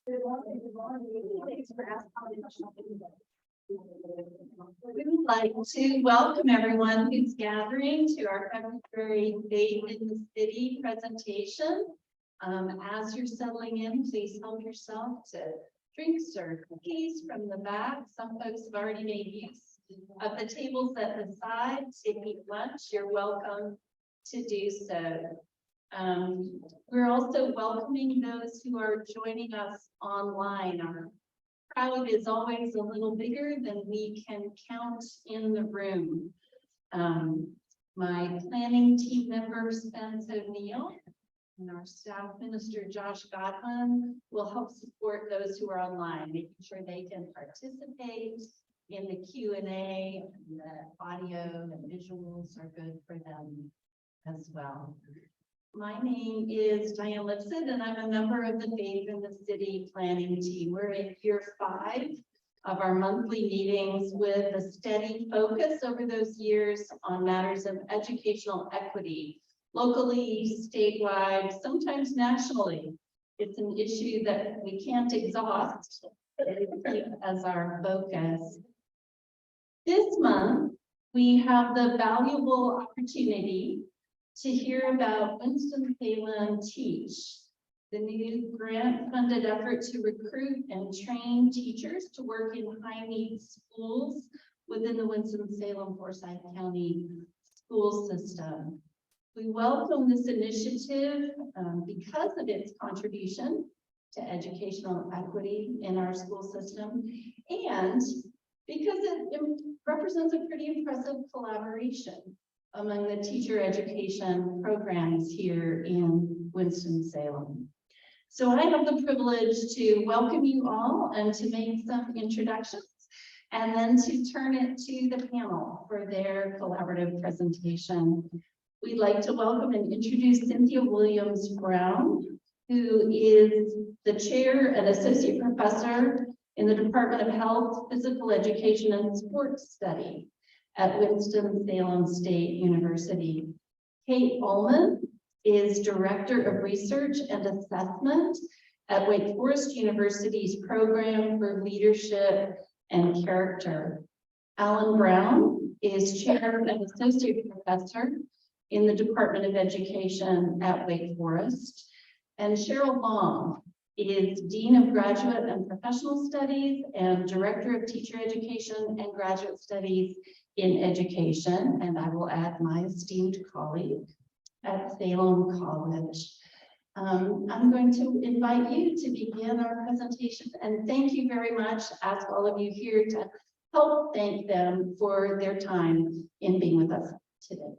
Good morning. Thanks for asking. We would like to welcome everyone who's gathering to our February Faith in the City presentation. As you're settling in, please help yourself to drinks or cookies from the back. Some folks have already made use of the tables at the side to eat lunch. You're welcome to do so. We're also welcoming those who are joining us online. Our crowd is always a little bigger than we can count in the room. My planning team member, Spence O'Neill, and our staff minister, Josh Godwin, will help support those who are online, making sure they can participate in the Q&A, and the audio and visuals are good for them as well. My name is Diane Lipson, and I'm a member of the Faith in the City planning team. We're in year 5 of our monthly meetings with a steady focus over those years on matters of educational equity, locally, statewide, sometimes nationally. It's an issue that we can't exhaust as our focus. This month, we have the valuable opportunity to hear about Winston-Salem TEACH, the new grant-funded effort to recruit and train teachers to work in high-need schools within the Winston-Salem Forsyth County school system. We welcome this initiative because of its contribution to educational equity in our school system, and because it represents a pretty impressive collaboration among the teacher education programs here in Winston-Salem. So I have the privilege to welcome you all and to make some introductions, and then to turn it to the panel for their collaborative presentation. We'd like to welcome and introduce Cynthia Williams-Brown, who is the chair and associate professor in the Department of Health, Physical Education, and Sports Study at Winston-Salem State University. Kate Ullman is Director of Research and Assessment at Wake Forest University's Program for Leadership and Character. Alan Brown is Chair and Associate Professor in the Department of Education at Wake Forest. And Cheryl Long is Dean of Graduate and Professional Studies and Director of Teacher Education and Graduate Studies in Education, and I will add my esteemed colleague at Salem College. I'm going to invite you to begin our presentation, and thank you very much. Ask all of you here to help thank them for their time in being with us today.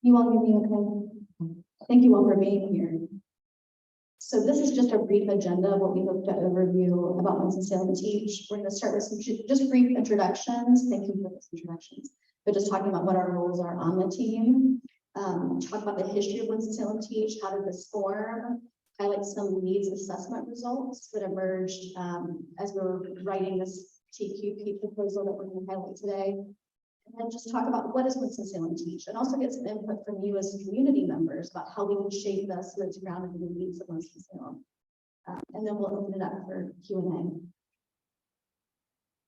You all hear me okay? Thank you all for being here. So this is just a brief agenda of what we hope to overview about Winston-Salem TEACH. We're going to start with some just brief introductions. Thank you for those introductions. But just talking about what our roles are on the team. Talk about the history of Winston-Salem TEACH. How did this form? Highlight some needs assessment results that emerged as we were writing this TQP proposal that we're going to highlight today. And then just talk about what is Winston-Salem TEACH, and also get some input from you as community members about how we can shape this so it's grounded in the needs of Winston-Salem. And then we'll open it up for Q&A.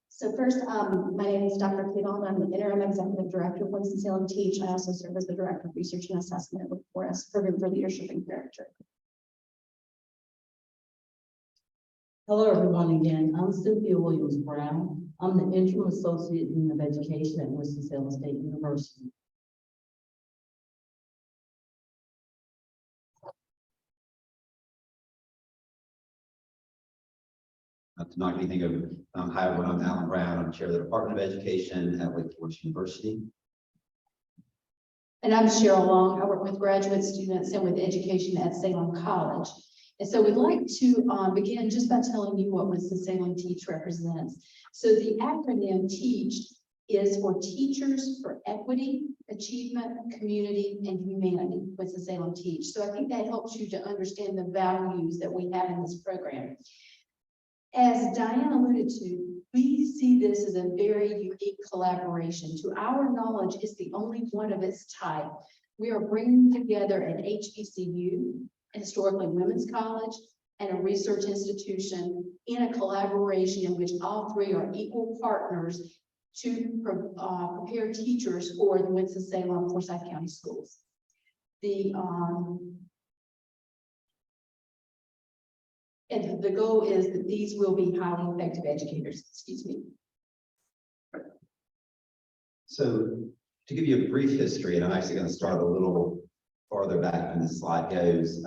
So first, my name is Dr. Kate Ullman. I'm the Interim Executive Director of Winston-Salem TEACH. I also serve as the Director of Research and Assessment at Wake Forest Program for Leadership and Character. Hello, everyone. Again, I'm Cynthia Williams-Brown. I'm the Interim Associate Dean of Education at Winston-Salem State University. Not to knock anything over. Hi, everyone. I'm Alan Brown. I'm Chair of the Department of Education at Wake Forest University. And I'm Cheryl Long. I work with graduate students and with education at Salem College. And so we'd like to begin just by telling you what Winston-Salem TEACH represents. So the acronym TEACH is for Teachers for Equity, Achievement, Community, and Humanity, Winston-Salem TEACH. So I think that helps you to understand the values that we have in this program. As Diane alluded to, we see this as a very unique collaboration. To our knowledge, it's the only one of its type. We are bringing together an HBCU, a historically women's college, and a research institution in a collaboration in which all three are equal partners to prepare teachers for the Winston-Salem Forsyth County schools. And the goal is that these will be highly effective educators, excuse me. So to give you a brief history, and I'm actually going to start a little farther back than the slide goes.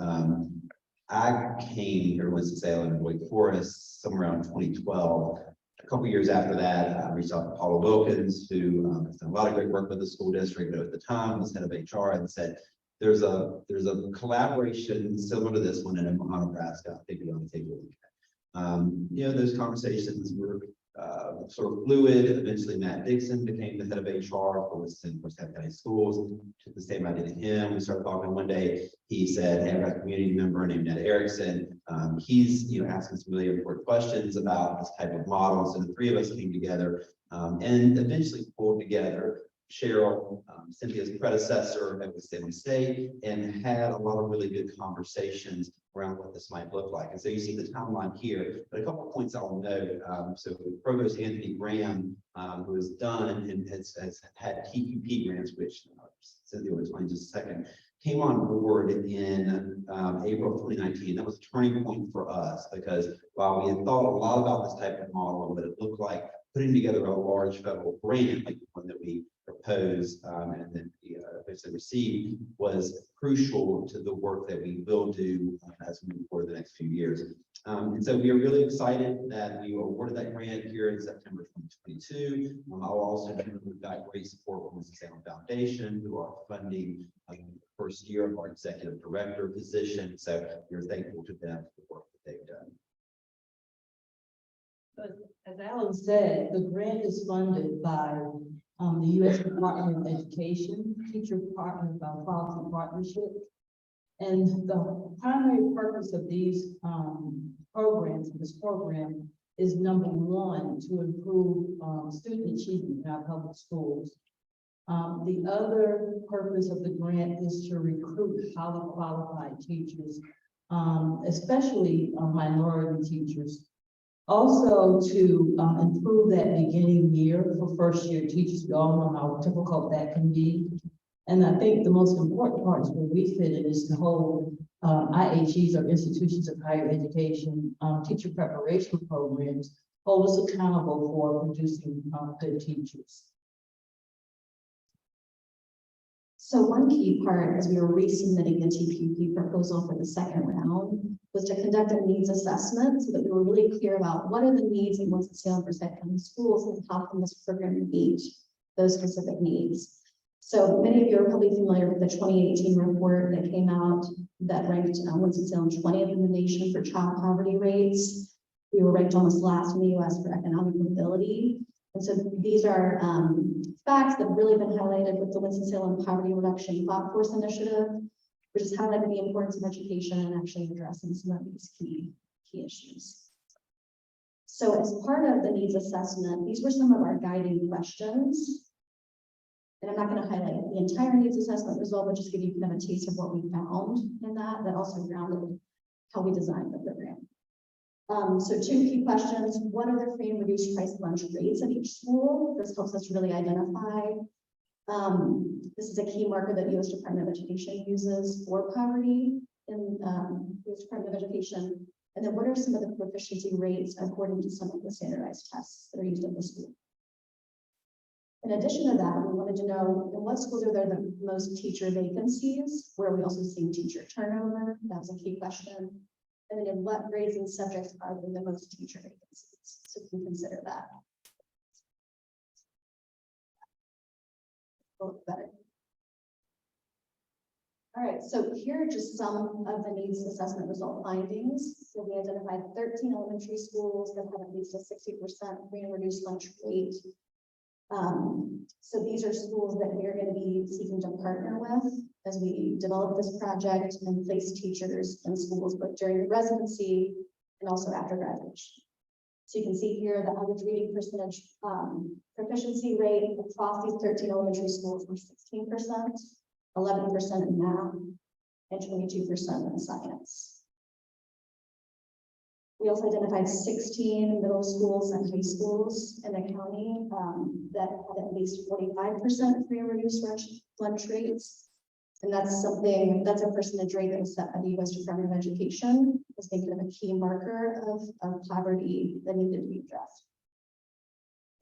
I came here to Winston-Salem and Wake Forest somewhere around 2012. A couple years after that, I reached out to Paula Wilkins, who has done a lot of great work with the school district, but at the time was head of HR, and said, there's a collaboration similar to this one in Omaha, Nebraska. I think we want to take a look at. Those conversations were sort of fluid. Eventually, Matt Dixon became the head of HR for Winston-Salem County Schools. Took the same idea to him. We started talking one day. He said, "Hey, I've got a community member named Ned Erickson. He's asking some really important questions about this type of models." And the three of us came together and eventually pulled together Cheryl, Cynthia's predecessor at Winston-Salem State, and had a lot of really good conversations around what this might look like. And so you see the timeline here, but a couple of points I'll note. So Provost Anthony Graham, who has done and has had TQP grants, which Cynthia will explain in just a second, came on board in April of 2019. That was a turning point for us because while we had thought a lot about this type of model and what it looked like, putting together a large federal grant like the one that we proposed and then eventually received was crucial to the work that we will do as we move forward the next few years. And so we are really excited that we were awarded that grant here in September 2022. I'll also note we've got great support from the Winston-Salem Foundation, who are funding the first year of our executive director position. So we're thankful to them for the work that they've done. As Alan said, the grant is funded by the U.S. Department of Education, Teacher Partner Quality Partnership. And the primary purpose of these programs, this program, is number one, to improve student achievement in our public schools. The other purpose of the grant is to recruit highly qualified teachers, especially minority teachers. Also to improve that beginning year for first year teachers. We all know how difficult that can be. And I think the most important part is where we fit in is the whole IHEs, or institutions of higher education, teacher preparation programs, hold us accountable for producing good teachers. So one key part as we were resubmitting the TPP proposal for the second round was to conduct a needs assessment so that we were really clear about what are the needs in Winston-Salem Forsyth County schools and how can this program meet those specific needs. So many of you are probably familiar with the 2018 report that came out that ranked Winston-Salem 20th in the nation for child poverty rates. We were ranked almost last in the U.S. for economic mobility. And so these are facts that have really been highlighted with the Winston-Salem Poverty Reduction Thought Force Initiative, which has highlighted the importance of education and actually addressing some of these key issues. So as part of the needs assessment, these were some of our guiding questions. And I'm not going to highlight the entire needs assessment result, but just give you kind of a taste of what we found in that also grounded how we designed the program. So two key questions. What are the free and reduced price lunch rates at each school? This helps us really identify. This is a key marker that the U.S. Department of Education uses for poverty in the U.S. Department of Education. And then what are some of the proficiency rates according to some of the standardized tests that are used in the school? In addition to that, we wanted to know in what schools are there the most teacher vacancies, where are we also seeing teacher turnover? That was a key question. And then in what grades and subjects are there the most teacher vacancies? So we can consider that. Better. All right, so here are just some of the needs assessment result findings. So we identified 13 elementary schools that have at least a 60% free and reduced lunch rate. So these are schools that we are going to be seeking to partner with as we develop this project and place teachers in schools, but during the residency and also after graduation. So you can see here the average reading percentage, proficiency rate across these 13 elementary schools were 16%, 11% in math, and 22% in science. We also identified 16 middle schools and high schools in the county that had at least 45% free and reduced lunch rates. And that's a percentage rate that was set by the U.S. Department of Education as being kind of a key marker of poverty that needed to be addressed.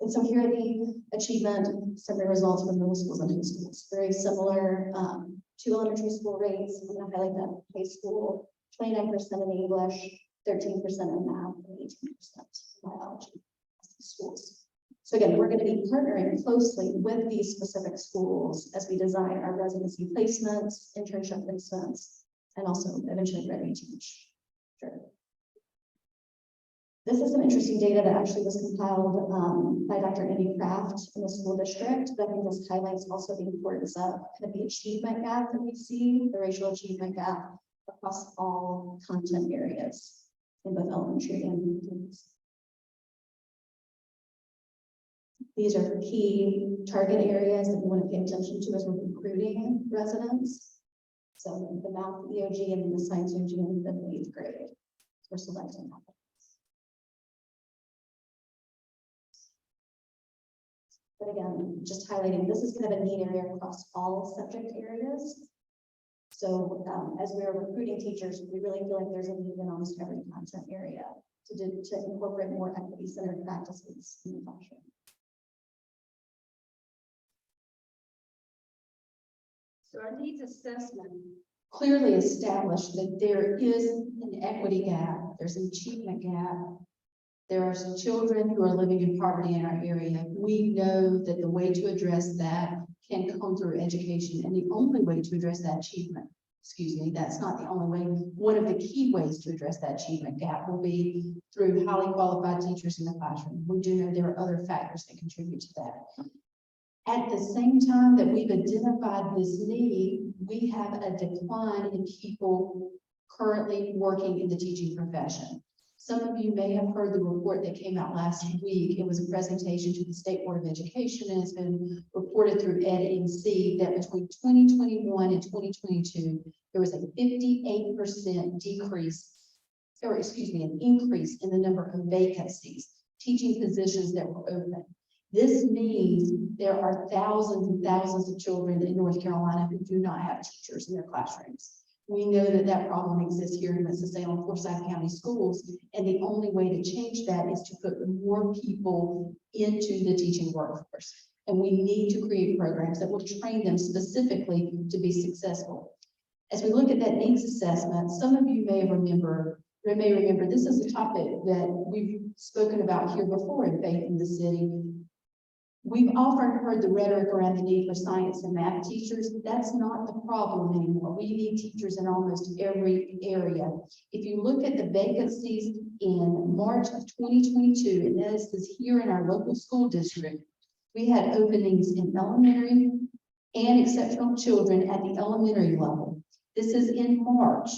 And so here are the achievement summary results for middle schools and high schools. Very similar to elementary school rates. I'm going to highlight that high school, 29% in English, 13% in math, and 18% in biology schools. So again, we're going to be partnering closely with these specific schools as we design our residency placements, internship placements, and also eventually Ready to Teach. Sure. This is some interesting data that actually was compiled by Dr. Andy Kraft in the school district. But I think this highlights also the importance of kind of the achievement gap that we see, the racial achievement gap across all content areas in both elementary and middle. These are key target areas that we want to pay attention to as we're recruiting residents. So the math EOG and the science EOG in the 8th grade. We're selecting that. But again, just highlighting, this is kind of a neat area across all subject areas. So as we are recruiting teachers, we really feel like there's a need in almost every content area to incorporate more equity-centered practices in the classroom. So our needs assessment clearly established that there is an equity gap, there's an achievement gap. There are some children who are living in poverty in our area. We know that the way to address that can come through education, and the only way to address that achievement, that's not the only way. One of the key ways to address that achievement gap will be through highly qualified teachers in the classroom. We do know there are other factors that contribute to that. At the same time that we've identified this need, we have a decline in people currently working in the teaching profession. Some of you may have heard the report that came out last week. It was a presentation to the State Board of Education, and it's been reported through EdNC that between 2021 and 2022, there was a 58% decrease, or excuse me, an increase in the number of vacancies, teaching positions that were open. This means there are thousands and thousands of children in North Carolina who do not have teachers in their classrooms. We know that that problem exists here in Winston-Salem, Forsyth County schools, and the only way to change that is to put more people into the teaching workforce. And we need to create programs that will train them specifically to be successful. As we look at that needs assessment, some of you may remember this is a topic that we've spoken about here before in Faith in the City. We've often heard the rhetoric around the need for science and math teachers. That's not the problem anymore. We need teachers in almost every area. If you look at the vacancies in March of 2022, and this is here in our local school district, we had openings in elementary and exceptional children at the elementary level. This is in March.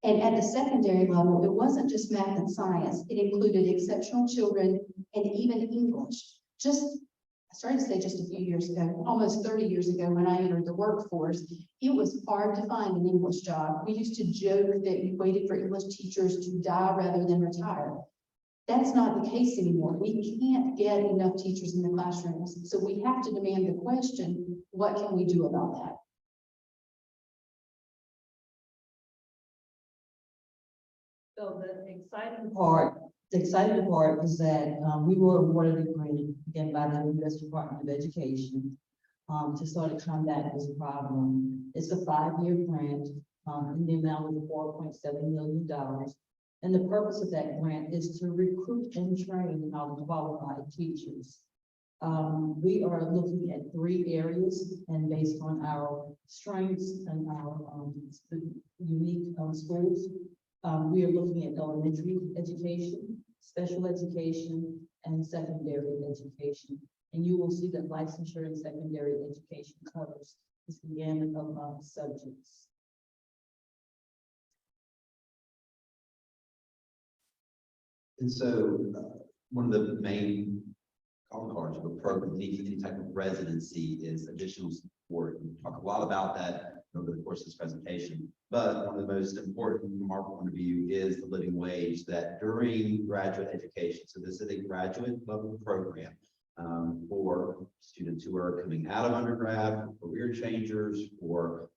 And at the secondary level, it wasn't just math and science. It included exceptional children and even English. I started to say just a few years ago, almost 30 years ago when I entered the workforce, it was hard to find an English job. We used to joke that we waited for English teachers to die rather than retire. That's not the case anymore. We can't get enough teachers in the classrooms. So we have to demand the question, what can we do about that? So the exciting part is that we were awarded a grant again by the U.S. Department of Education to sort of combat this problem. It's a 5-year grant in the amount of $4.7 million. And the purpose of that grant is to recruit and train qualified teachers. We are looking at 3 areas, and based on our strengths and our unique schools, we are looking at elementary education, special education, and secondary education. And you will see that licensure in secondary education covers this gamut of subjects. And so one of the main calling cards of a program needs any type of residency is additional support. We talk a lot about that over the course of this presentation, but one of the most important from our point of view is the living wage that during graduate education. So this is a graduate level program for students who are coming out of undergrad, career changers, or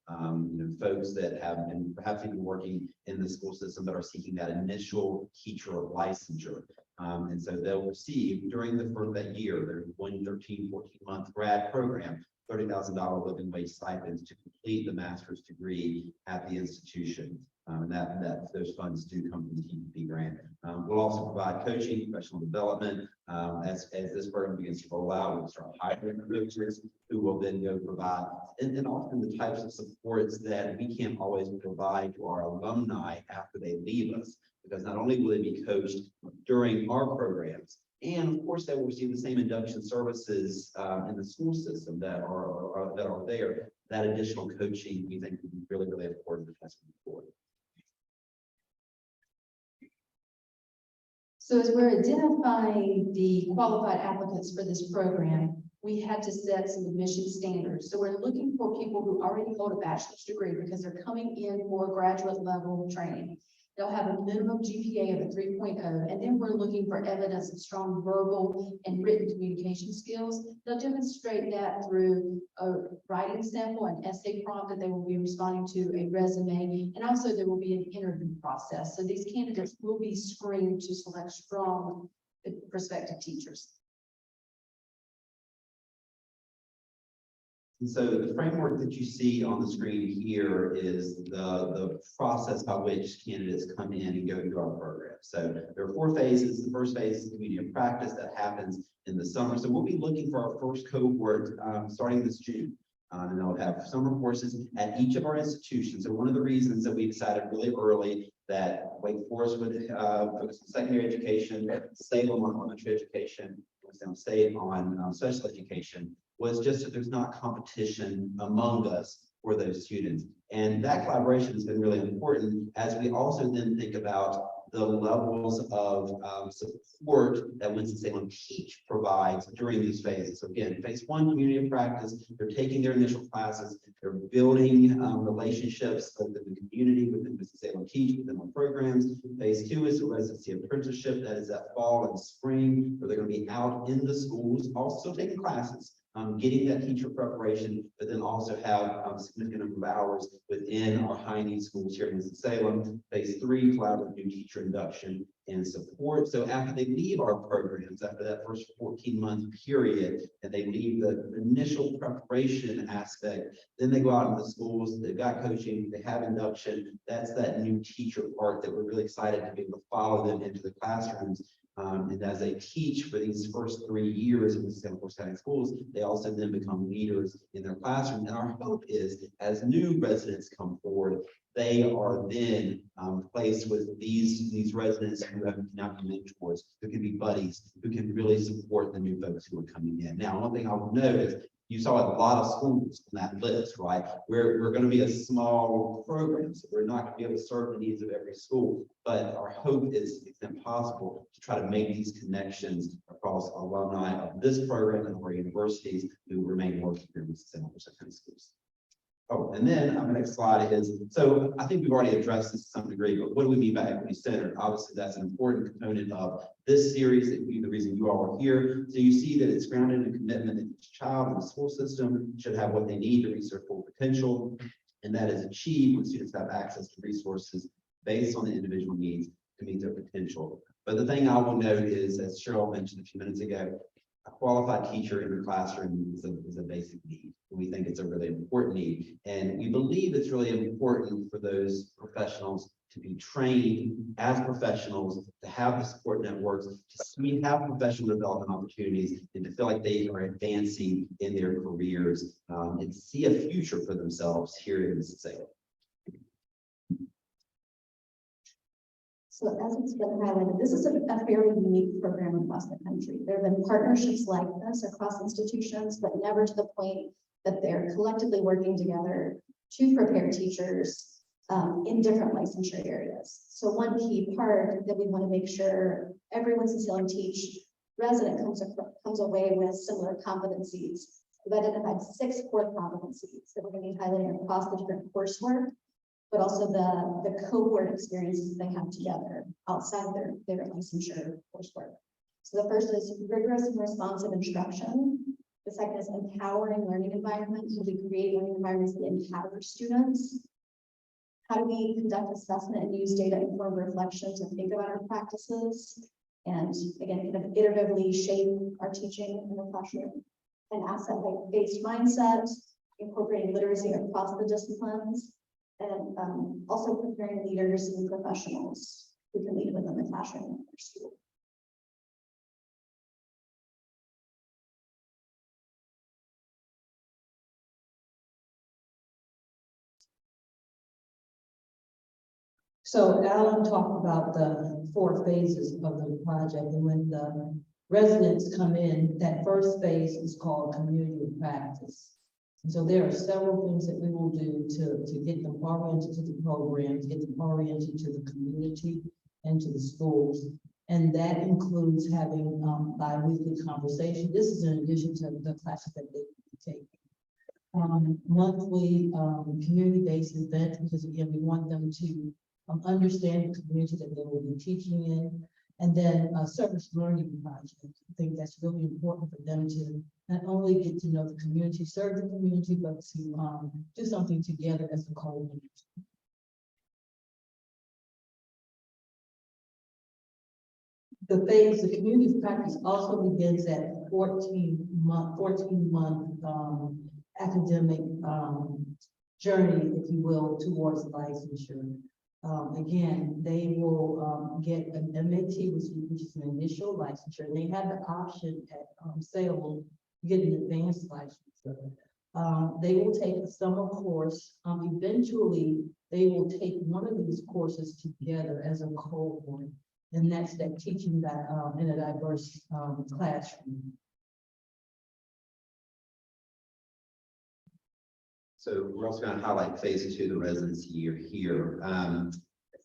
folks that have been perhaps even working in the school system but are seeking that initial teacher licensure. And so they'll receive during that year, their 14-month grad program, $30,000 living wage stipends to complete the master's degree at the institution. And that those funds do come from the TPP grant. We'll also provide coaching, professional development. As this program begins to roll out, we'll start hiring coaches who will then go provide, and often the types of supports that we can't always provide to our alumni after they leave us, because not only will they be coached during our programs, and of course they will receive the same induction services in the school system that are there. That additional coaching we think would be really, really important to test forward. So as we're identifying the qualified applicants for this program, we had to set some admission standards. So we're looking for people who already hold a bachelor's degree because they're coming in for graduate level training. They'll have a minimum GPA of a 3.0, and then we're looking for evidence of strong verbal and written communication skills. They'll demonstrate that through a writing sample, an essay prompt that they will be responding to, a resume, and also there will be an interview process. So these candidates will be screened to select strong prospective teachers. And so the framework that you see on the screen here is the process by which candidates come in and go through our program. So there are 4 phases. The first phase is community of practice that happens in the summer. So we'll be looking for our first cohort starting this June. And they'll have summer courses at each of our institutions. So one of the reasons that we decided really early that Wake Forest would focus on secondary education, Salem on elementary education, Winston-Salem State on special education, was just that there's not competition among us for those students. And that collaboration has been really important as we also then think about the levels of support that Winston-Salem TEACH provides during these phases. So again, phase 1, community of practice, they're taking their initial classes, they're building relationships within the community, within Winston-Salem TEACH, within our programs. Phase 2 is the residency apprenticeship, that is that fall and spring, where they're going to be out in the schools, also taking classes. Getting that teacher preparation, but then also have significant number of hours within our high need schools here in Winston-Salem. Phase 3, collaborative new teacher induction and support. So after they leave our programs, after that first 14-month period, and they leave the initial preparation aspect, then they go out into the schools, they've got coaching, they have induction. That's that new teacher part that we're really excited to be able to follow them into the classrooms. And as they teach for these first 3 years in the Salem County schools, they also then become leaders in their classroom. And our hope is, as new residents come forward, they are then placed with these residents who have now been mentors, who can be buddies, who can really support the new folks who are coming in. Now, one thing I will note is you saw a lot of schools on that list, right? We're going to be a small program, so we're not going to be able to serve the needs of every school. But our hope is, to the extent possible, to try to make these connections across alumni of this program and our universities who remain working here with Salem County schools. Oh, and then the next slide is, so I think we've already addressed this to some degree, but what do we mean by equity centered? Obviously, that's an important component of this series, that the reason you all are here. So you see that it's grounded in a commitment that each child in the school system should have what they need to reach their full potential. And that is achieved when students have access to resources based on the individual needs to meet their potential. But the thing I will note is, as Cheryl mentioned a few minutes ago, a qualified teacher in the classroom is a basic need. We think it's a really important need. And we believe it's really important for those professionals to be trained as professionals, to have the support networks, to have professional development opportunities, and to feel like they are advancing in their careers and see a future for themselves here in Winston-Salem. So as it's been highlighted, this is a fairly unique program across the country. There have been partnerships like this across institutions, but never to the point that they're collectively working together to prepare teachers in different licensure areas. So one key part that we want to make sure every Winston-Salem TEACH resident comes away with similar competencies. We've identified 6 core competencies that we're going to be highlighting across the different coursework, but also the cohort experiences they have together outside their licensure coursework. So the first is rigorous and responsive instruction. The second is empowering learning environments. So we create learning environments that empower students. How do we conduct assessment and use data-informed reflection to think about our practices? And again, kind of iteratively shape our teaching in the classroom. An asset-based mindset, incorporating literacy across the disciplines, and also preparing leaders and professionals who can lead within the classroom in their school. So Alan talked about the 4 phases of the project, and when the residents come in, that first phase is called community practice. And so there are several things that we will do to get them oriented to the programs, get them oriented to the community and to the schools. And that includes having bi-weekly conversation. This is in addition to the classes that they take. Monthly community-based events, because again, we want them to understand the community that they will be teaching in. And then a service learning project. I think that's really important for them to not only get to know the community, serve the community, but to do something together as a co-leader. The community practice also begins at 14-month academic journey, if you will, towards licensure. Again, they will get an MAT, which is an initial licensure. They have the option at Salem to get an advanced licensure. They will take a summer course. Eventually, they will take one of these courses together as a cohort, and that's that teaching that in a diverse classroom. So we're also going to highlight phase 2, the residency year here.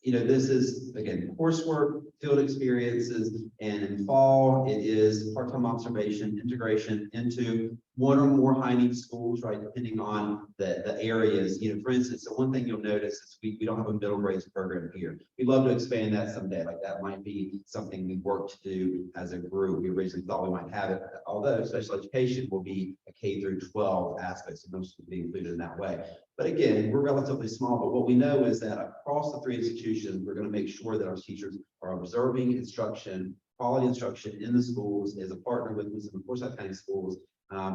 This is, again, coursework, field experiences, and in fall, it is part-time observation, integration into one or more high-need schools, right, depending on the areas. For instance, so one thing you'll notice is we don't have a middle grades program here. We'd love to expand that someday. Like that might be something we work to do as a group. We originally thought we might have it, although special education will be a K through 12 aspect, so most will be included in that way. But again, we're relatively small, but what we know is that across the 3 institutions, we're going to make sure that our teachers are observing instruction, quality instruction in the schools as a partner with some Forsyth County schools,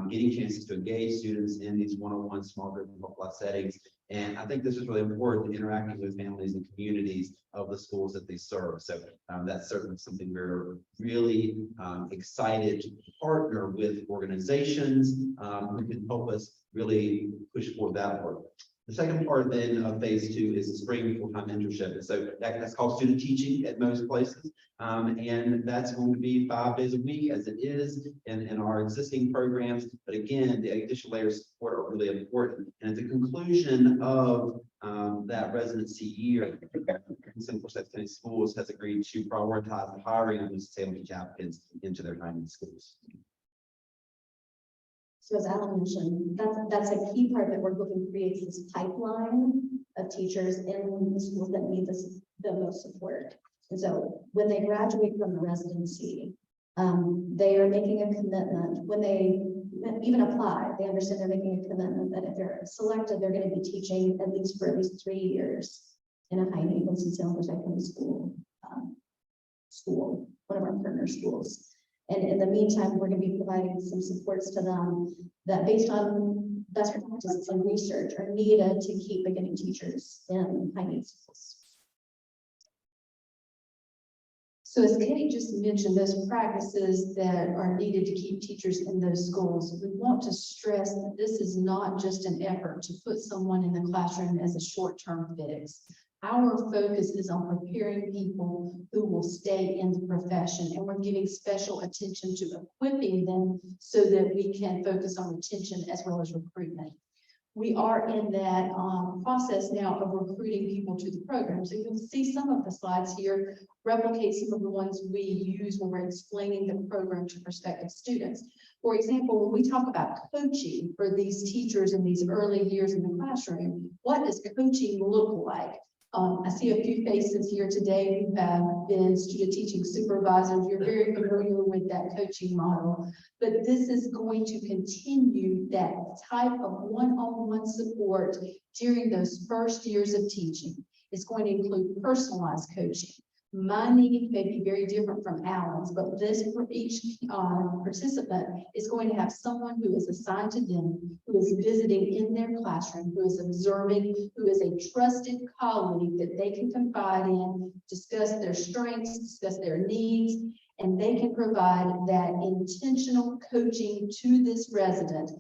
getting chances to engage students in these one-on-one small group and settings. And I think this is really important, interacting with families and communities of the schools that they serve. So that's certainly something we're really excited to partner with organizations who can help us really push forward that work. The second part then of phase 2 is the spring full-time internship. And so that's called student teaching at most places. And that's going to be 5 days a week as it is in our existing programs. But again, the additional layers of support are really important. And at the conclusion of that residency year, Winston-Salem TEACH Schools has agreed to prioritize the hiring of Winston-Salem TEACH applicants into their timing schools. So as Alan mentioned, that's a key part that we're looking to create this pipeline of teachers in the schools that need the most support. And so when they graduate from the residency, they are making a commitment. When they even apply, they understand they're making a commitment that if they're selected, they're going to be teaching at least 3 years in a high need Winston-Salem school, one of our partner schools. And in the meantime, we're going to be providing some supports to them that, based on best practices and research, are needed to keep beginning teachers in high need schools. So as Katie just mentioned, those practices that are needed to keep teachers in those schools, we want to stress that this is not just an effort to put someone in the classroom as a short-term fix. Our focus is on preparing people who will stay in the profession, and we're giving special attention to equipping them so that we can focus on retention as well as recruitment. we are in that process now of recruiting people to the program. So you'll see some of the slides here replicate some of the ones we use when we're explaining the program to prospective students. For example, when we talk about coaching for these teachers in these early years in the classroom, what does coaching look like? I see a few faces here today who have been student teaching supervisors. You're very familiar with that coaching model, but this is going to continue that type of one-on-one support during those first years of teaching. It's going to include personalized coaching. My need may be very different from Alan's, but this for each participant is going to have someone who is assigned to them, who is visiting in their classroom, who is observing, who is a trusted colleague that they can confide in, discuss their strengths, discuss their needs, and they can provide that intentional coaching to this resident.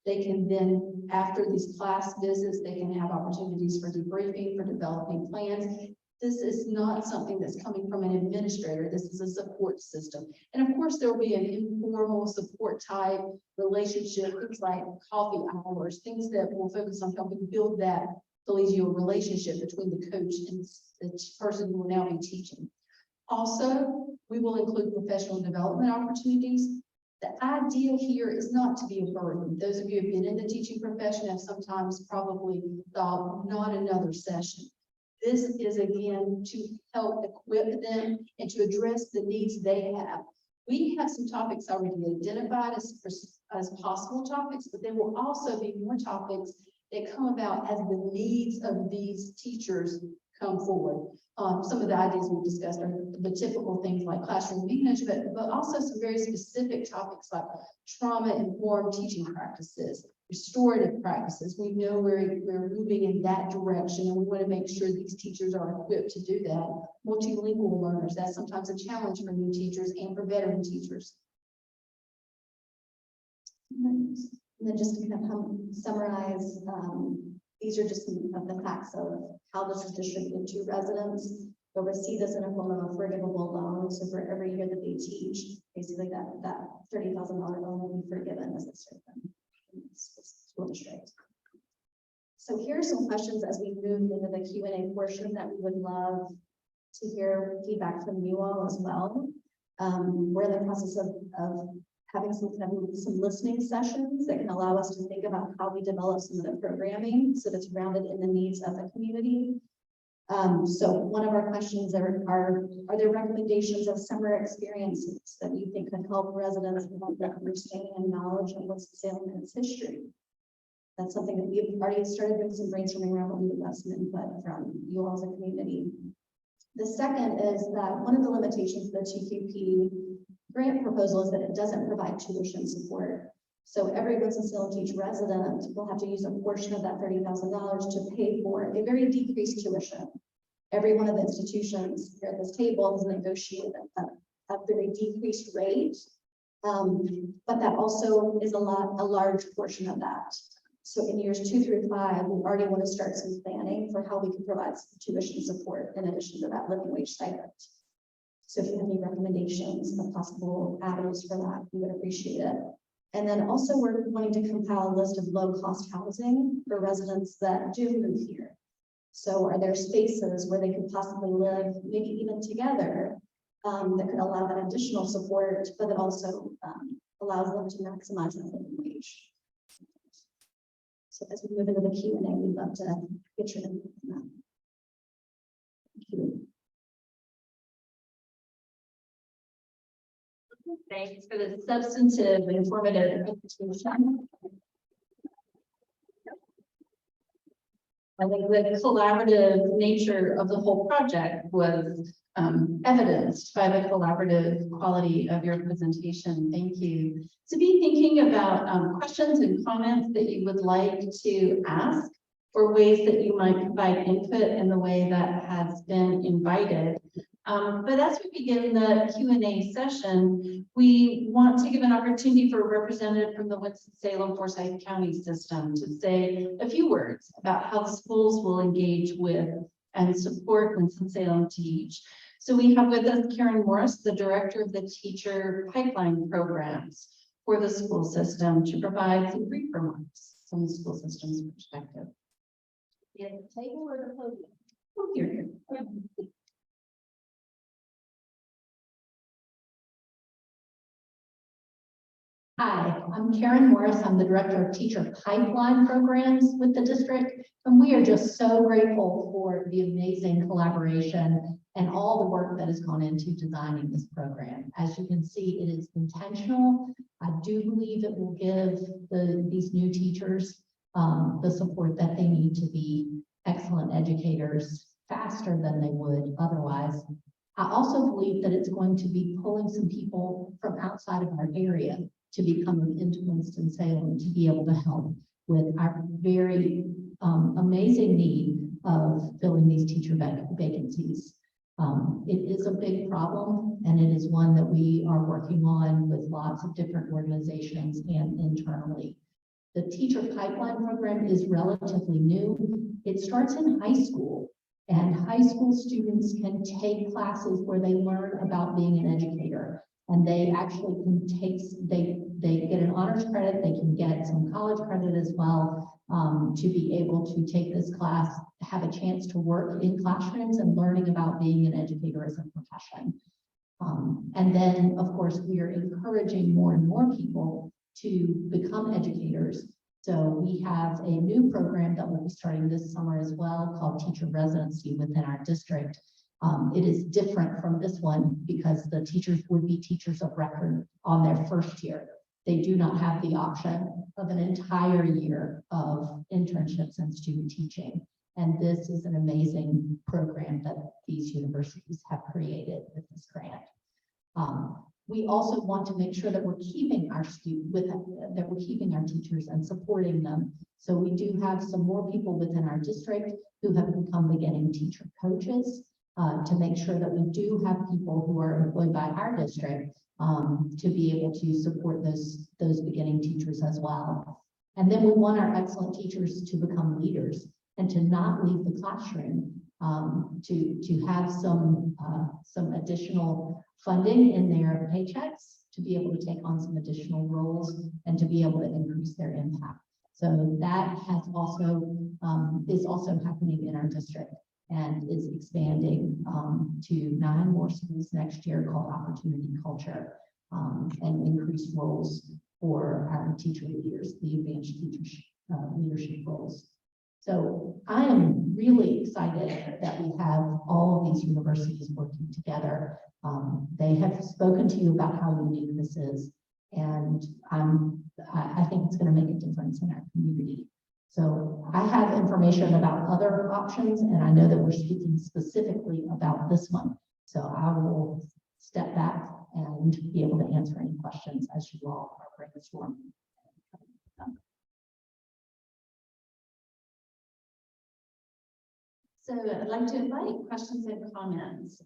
They can then, after these class visits, they can have opportunities for debriefing, for developing plans. This is not something that's coming from an administrator. This is a support system. And of course, there will be an informal support type relationship, things like coffee hours, things that will focus on helping build that collegial relationship between the coach and the person who will now be teaching. Also, we will include professional development opportunities. The idea here is not to be a burden. Those of you who have been in the teaching profession have sometimes probably thought, not another session. This is again to help equip them and to address the needs they have. We have some topics already identified as possible topics, but there will also be more topics that come about as the needs of these teachers come forward. Some of the ideas we've discussed are the typical things like classroom management, but also some very specific topics like trauma-informed teaching practices, restorative practices. We know we're moving in that direction, and we want to make sure these teachers are equipped to do that. Multilingual learners, that's sometimes a challenge for new teachers and for veteran teachers. And then just to kind of summarize, these are just some of the facts of how this is distributed to residents. They'll receive this in a form of a forgivable loan. So for every year that they teach, basically that $30,000 loan will be forgiven as a stipend. School district. So here are some questions as we move into the Q&A portion that we would love to hear feedback from you all as well. We're in the process of having some listening sessions that can allow us to think about how we develop some of the programming so that's grounded in the needs of the community. So one of our questions are there recommendations of summer experiences that you think could help residents develop their understanding and knowledge of Winston-Salem and its history? That's something that we've already started doing some brainstorming around, but we would love some input from you all as a community. The second is that one of the limitations of the TQP grant proposal is that it doesn't provide tuition support. So every Winston-Salem TEACH resident will have to use a portion of that $30,000 to pay for a very decreased tuition. Every one of the institutions here at this table has negotiated a very decreased rate, but that also is a large portion of that. So in years 2 through 5, we already want to start some planning for how we can provide some tuition support in addition to that living wage stipend. So if you have any recommendations of possible avenues for that, we would appreciate it. And then also we're wanting to compile a list of low-cost housing for residents that do move here. So are there spaces where they could possibly live, maybe even together, that could allow that additional support, but that also allows them to maximize that living wage. So as we move into the Q&A, we'd love to get your input on that. Thank you. Thanks for the substantive, informative presentation. I think the collaborative nature of the whole project was evidenced by the collaborative quality of your presentation. Thank you. To be thinking about questions and comments that you would like to ask, or ways that you might provide input in the way that has been invited. But as we begin the Q&A session, we want to give an opportunity for a representative from the Winston-Salem Forsyth County system to say a few words about how the schools will engage with and support Winston-Salem TEACH. So we have with us Karen Morris, the director of the teacher pipeline programs for the school system, to provide some brief remarks. from the school system's perspective. Yeah, table or the podium? Oh, here. Hi, I'm Karen Morris. I'm the Director of Teacher Pipeline Programs with the district. And we are just so grateful for the amazing collaboration and all the work that has gone into designing this program. As you can see, it is intentional. I do believe it will give these new teachers the support that they need to be excellent educators faster than they would otherwise. I also believe that it's going to be pulling some people from outside of our area to be coming into Winston-Salem to be able to help with our very amazing need of filling these teacher vacancies. It is a big problem, and it is one that we are working on with lots of different organizations and internally. The teacher pipeline program is relatively new. It starts in high school, and high school students can take classes where they learn about being an educator. And they actually can take, they get an honors credit, they can get some college credit as well, to be able to take this class, have a chance to work in classrooms and learning about being an educator as a profession. And then, of course, we are encouraging more and more people to become educators. So we have a new program that will be starting this summer as well called Teacher Residency within our district. It is different from this one because the teachers would be teachers of record on their first year. They do not have the option of an entire year of internships and student teaching. And this is an amazing program that these universities have created with this grant. We also want to make sure that we're keeping our teachers and supporting them. So we do have some more people within our district who have become beginning teacher coaches. To make sure that we do have people who are employed by our district to be able to support those beginning teachers as well. And then we want our excellent teachers to become leaders and to not leave the classroom, to have some additional funding in their paychecks to be able to take on some additional roles and to be able to increase their impact. So that has also is also happening in our district and is expanding to 9 more schools next year called Opportunity Culture, and increased roles for our teacher leaders, the advanced teacher leadership roles. So I am really excited that we have all of these universities working together. They have spoken to you about how unique this is, and I think it's going to make a difference in our community. So I have information about other options, and I know that we're speaking specifically about this one. So I will step back and be able to answer any questions as you all are brainstorming. So I'd like to invite questions and comments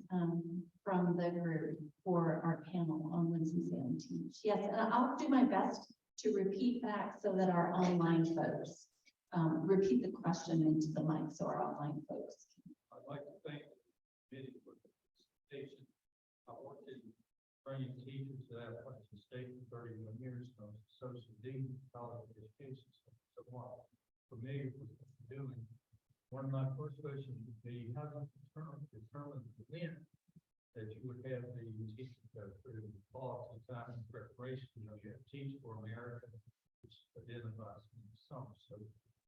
from the group for our panel on Winston-Salem Teach. Yes, and I'll do my best to repeat back so that our online folks repeat the question into the mic so our online folks. I'd like to thank the committee for the presentation. I worked in training teachers at Appalachian State for 31 years. I was associate dean of college education, so I'm familiar with what you're doing. One of my first questions would be, how do you determine when that you would have the teachers go through the fall time in preparation? You know, you have Teach for America, which identifies some. So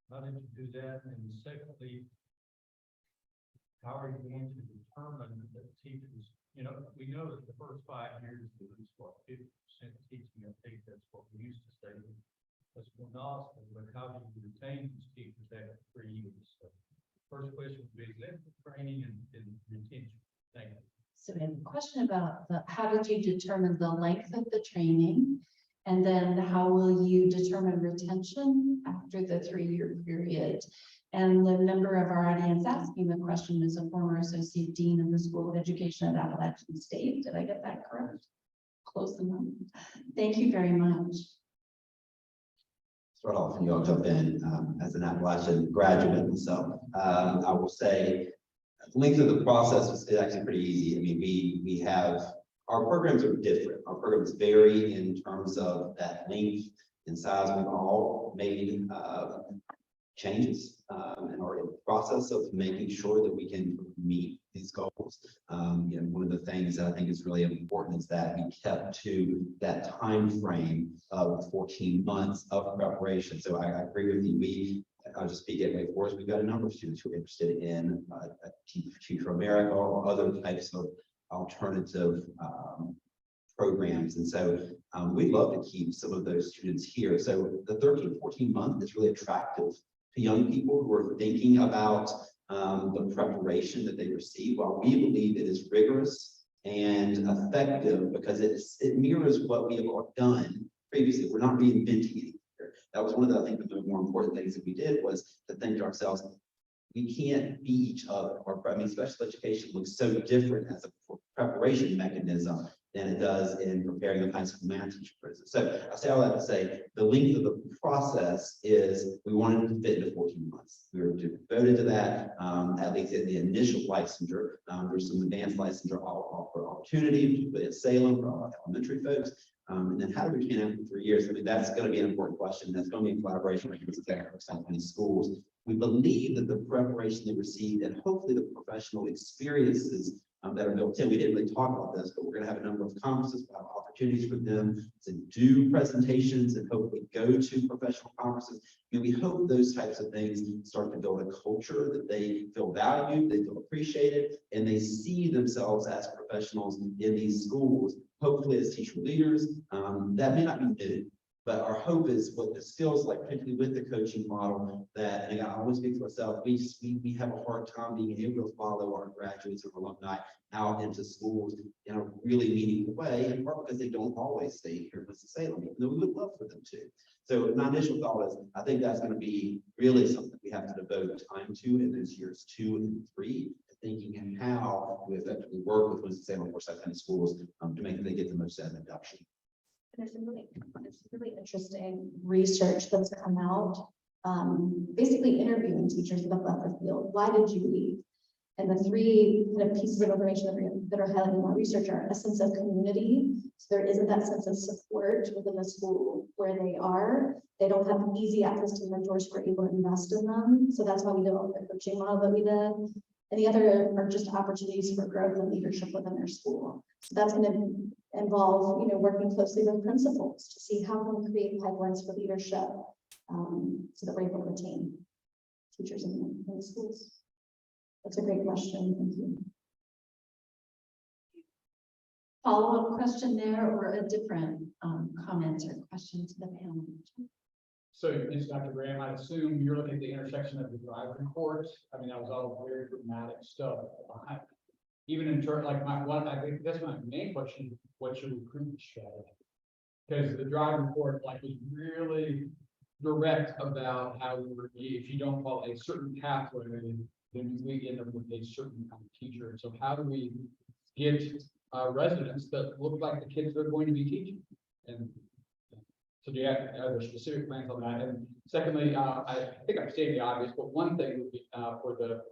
how did you do that? And secondly, how are you going to determine that teachers, you know, we know that the first 5 years is what 50% teaching. I think that's what we used to say. That's more knowledgeable, but how do you retain these teachers after 3 years? So first question would be length of training and retention. Thank you. So we have a question about how did you determine the length of the training? And then how will you determine retention after the 3-year period? And the member of our audience asking the question is a former associate dean of the School of Education at Appalachian State. Did I get that correct? Close enough. Thank you very much. Start off and you all jump in. As an Appalachian graduate myself, I will say the length of the process is actually pretty easy. I mean, we have, our programs are different. Our programs vary in terms of that length. in size. We've all made changes and are in the process of making sure that we can meet these goals. One of the things that I think is really important is that we kept to that time frame of 14 months of preparation. So I agree with you. I'll just speak at Wake Forest. We've got a number of students who are interested in Teach for America or other types of alternative programs. And so we'd love to keep some of those students here. So the 13, 14 month is really attractive to young people who are thinking about the preparation that they receive. While we believe it is rigorous and effective because it mirrors what we have all done previously. We're not reinventing anything here. That was one of the, I think, the more important things that we did was to think to ourselves, we can't be each other. Special education looks so different as a preparation mechanism than it does in preparing a high school math teacher. So I say all that to say the length of the process is we wanted to fit into 14 months. We were devoted to that, at least in the initial licensure. There's some advanced licensure opportunity, particularly at Salem for all elementary folks. And then how do we plan for 3 years? That's going to be an important question. That's going to be in collaboration with the schools. We believe that the preparation they receive and hopefully the professional experiences that are built in. We didn't really talk about this, but we're going to have a number of conferences, we'll have opportunities for them to do presentations and hopefully go to professional conferences. And we hope those types of things start to build a culture that they feel valued, they feel appreciated, and they see themselves as professionals in these schools, hopefully as teacher leaders. That may not be new. But our hope is what this feels like, particularly with the coaching model, that, and I always speak for myself, we have a hard time being able to follow our graduates or alumni out into schools in a really meaningful way, in part because they don't always stay here in Winston-Salem, even though we would love for them to. So my initial thought is, I think that's going to be really something we have to devote time to in those years 2 and 3, thinking and how we effectively work with Winston-Salem Forsyth County Schools to make sure they get the most out of induction. There's some really interesting research that's come out, basically interviewing teachers that have left the field. Why did you leave? And the 3 kind of pieces of information that are highlighted in our research are a sense of community. So there isn't that sense of support within the school where they are. They don't have easy access to mentors who are able to invest in them. So that's why we developed the coaching model that we did. And the other are just opportunities for growth and leadership within their school. So that's going to involve, working closely with principals to see how can we create pipelines for leadership so that we're able to retain teachers in the schools. That's a great question. Thank you. Follow-up question there or a different comment or question to the panel? So, Ms. Dr. Graham, I assume you're looking at the intersection of the drive reports. That was all very dramatic stuff. Even in terms I think that's my main question, what's your recruitment strategy? Because the drive report was really direct about how if you don't follow a certain pathway, then we end up with a certain kind of teacher. So how do we get residents that look like the kids they're going to be teaching? And so do you have other specific plans on that? And secondly, I think I'm stating the obvious, but one thing would be for the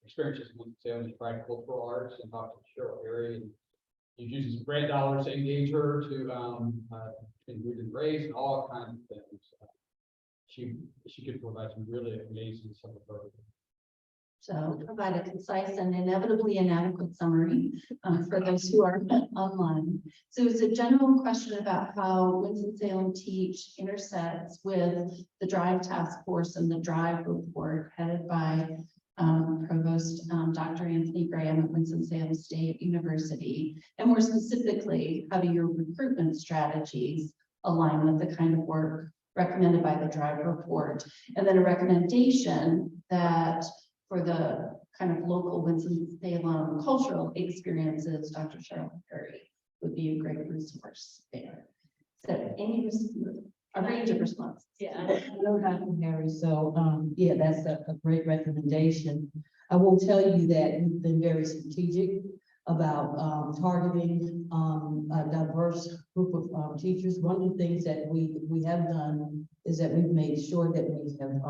experiences with Salem is practical for arts and talk to Cheryl Harry. And he uses grant dollars to engage her to root and race and all kinds of things. She could provide some really amazing stuff for her. So provide a concise and inevitably inadequate summary for those who are online. So it's a general question about how Winston-Salem TEACH intersects with the DRIVE task force and the DRIVE report headed by Provost Dr. Anthony Graham at Winston-Salem State University. And more specifically, how do your recruitment strategies align with the kind of work recommended by the DRIVE report? And then a recommendation that for the kind of local Winston-Salem cultural experiences, Dr. Cheryl Harry would be a great resource there. So a range of responses. Yeah, I know Dr. Harry, so yeah, that's a great recommendation. I will tell you that we've been very strategic about targeting a diverse group of teachers. One of the things that we have done is that we've made sure that we have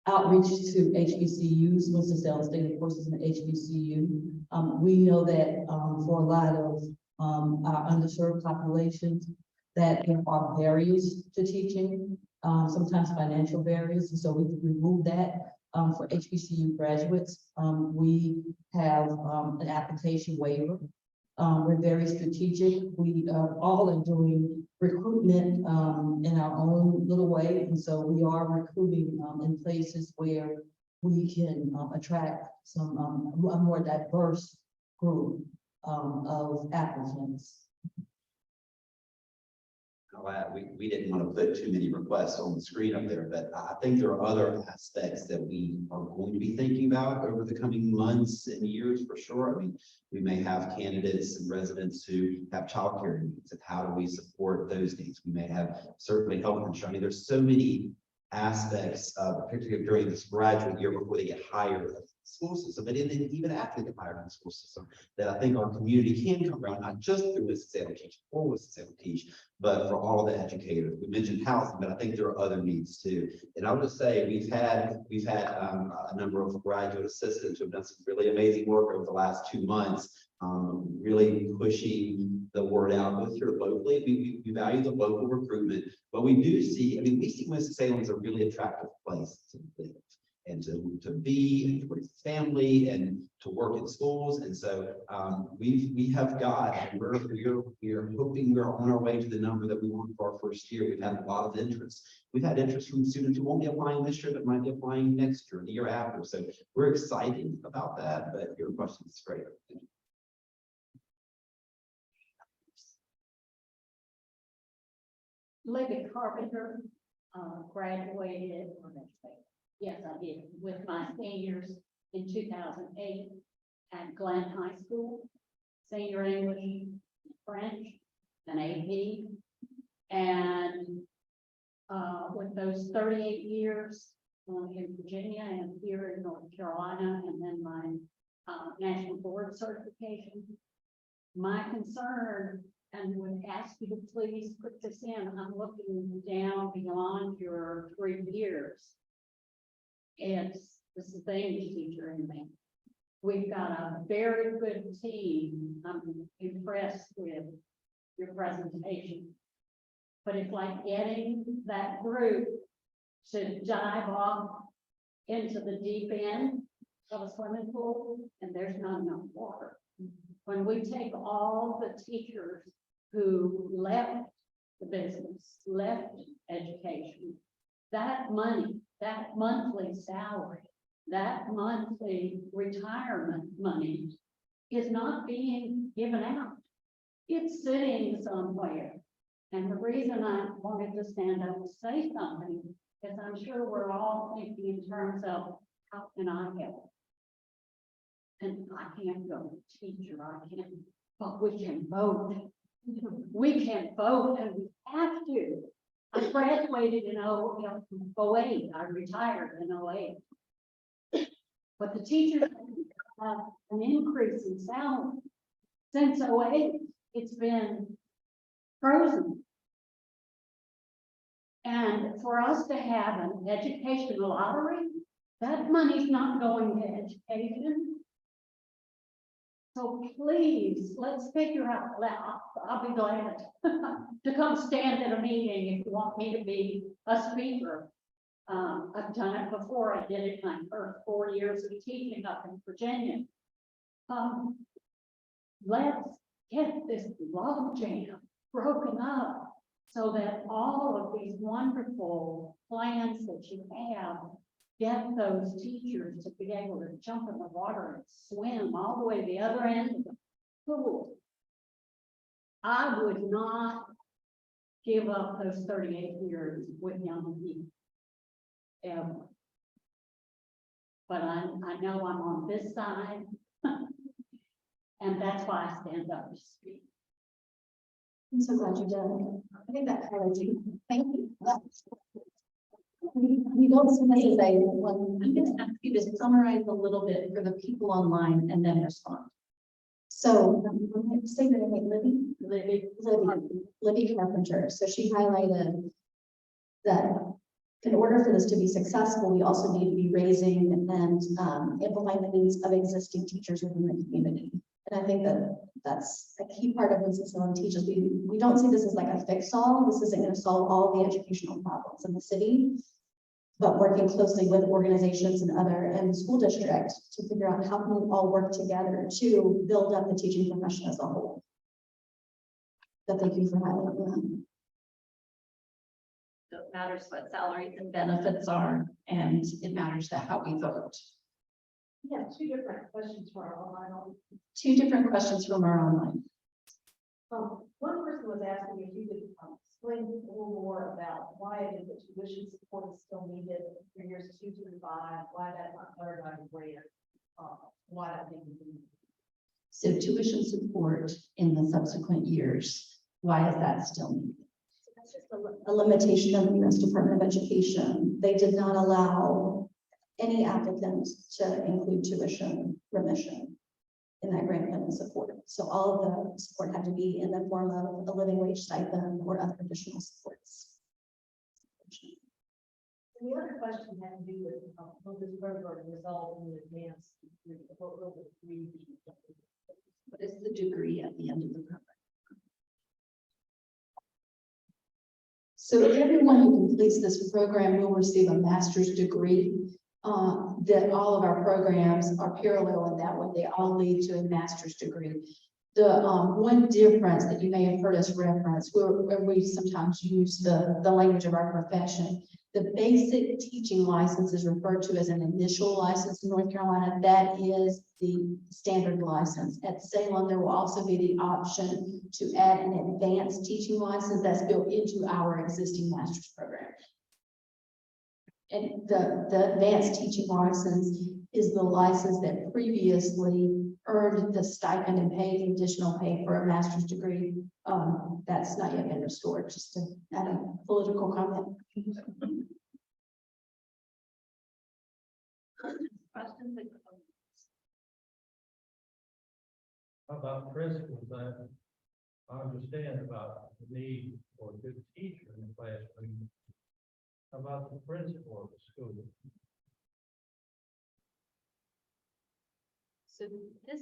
outreach to HBCUs, Winston-Salem State, of course, is an HBCU. We know that for a lot of our underserved populations, that there are barriers to teaching, sometimes financial barriers, and so we remove that. For HBCU graduates, we have an application waiver. We're very strategic. We all are doing recruitment in our own little way, and so we are recruiting in places where we can attract some a more diverse group of applicants. I'll add, we didn't want to put too many requests on the screen up there, but I think there are other aspects that we are going to be thinking about over the coming months and years for sure. I mean, we may have candidates and residents who have childcare needs, and how do we support those needs? We may have certainly health insurance. I mean, there's so many aspects, particularly during this graduate year before they get hired in the school system, but even after they get hired in the school system, that I think our community can come around, not just through Winston-Salem TEACH or Winston-Salem TEACH, but for all the educators. We mentioned housing, but I think there are other needs too. And I would just say we've had a number of graduate assistants who have done some really amazing work over the last 2 months, really pushing the word out both here locally. We value the local recruitment, but we do see, I mean, we see Winston-Salem as a really attractive place to live and to be, and to raise a family, and to work in schools. And so we have got, and we're hoping we're on our way to the number that we want for our first year. We've had a lot of interest. We've had interest from students who won't be applying this year, but might be applying next year, the year after. So we're excited about that, but your question is great. Libby Carpenter, graduated, yes, I did, with my seniors in 2008 at Glenn High School, senior English, French, and AP. And with those 38 years in Virginia and here in North Carolina, and then my national board certification, my concern, and would ask you to please put this in, I'm looking down beyond your 3 years. This is the English teacher in me. We've got a very good team. I'm impressed with your presentation. But it's like getting that group to dive off into the deep end of a swimming pool, and there's not enough water. When we take all the teachers who left the business, left education, that money, that monthly salary, that monthly retirement money is not being given out. It's sitting somewhere. And the reason I wanted to stand up and say something is I'm sure we're all thinking in terms of how can I help? And I can't go to teacher, I can't, but we can vote. We can vote, and we have to. I graduated in 08. I retired in 08. But the teachers have an increase in salary since 08. It's been frozen. And for us to have an education lottery, that money's not going to education. So please, let's figure out, I'll be glad to come stand at a meeting if you want me to be a speaker. I've done it before. I did it my first 4 years of teaching up in Virginia. Let's get this log jam broken up so that all of these wonderful plans that you have get those teachers to be able to jump in the water and swim all the way to the other end of the pool. I would not give up those 38 years with young people, ever. But I know I'm on this side, and that's why I stand up to speak. I'm so glad you did. I think that highlights you. Thank you. We don't see this as a one. I'm going to ask you to summarize a little bit for the people online and then respond. So, say your name, Libby Carpenter. So she highlighted that in order for this to be successful, we also need to be raising and implementing the needs of existing teachers within the community. And I think that that's a key part of Winston-Salem Teach. We don't see this as like a fix-all. This isn't going to solve all the educational problems in the city. But working closely with organizations and the school district to figure out how can we all work together to build up the teaching profession as a whole. But thank you for highlighting that. So it matters what salaries and benefits are, and it matters that how we vote. Yeah, two different questions for our online. Two different questions from our online. One person was asking if you could explain a little more about why it is that tuition support is still needed for years 2 through 5, why that's not covered by the grant, why that may be needed. So tuition support in the subsequent years, why is that still needed? That's just a limitation of the U.S. Department of Education. They did not allow any applicant to include tuition remission in that grant funding support. So all of the support had to be in the form of a living wage stipend or other additional supports. And the other question had to do with will this program result in advanced degree, what will the degree be? What is the degree at the end of the program? So everyone who completes this program will receive a master's degree. That all of our programs are parallel in that way. They all lead to a master's degree. The one difference that you may have heard us reference, where we sometimes use the language of our profession, the basic teaching license is referred to as an initial license in North Carolina. That is the standard license. At Salem, there will also be the option to add an advanced teaching license that's built into our existing master's program. And the advanced teaching license is the license that previously earned the stipend and paid the additional pay for a master's degree. That's not yet been restored, just to add a political comment. Questions? How about principals? I understand about the need for a good teacher in the classroom. How about the principal of the school? So this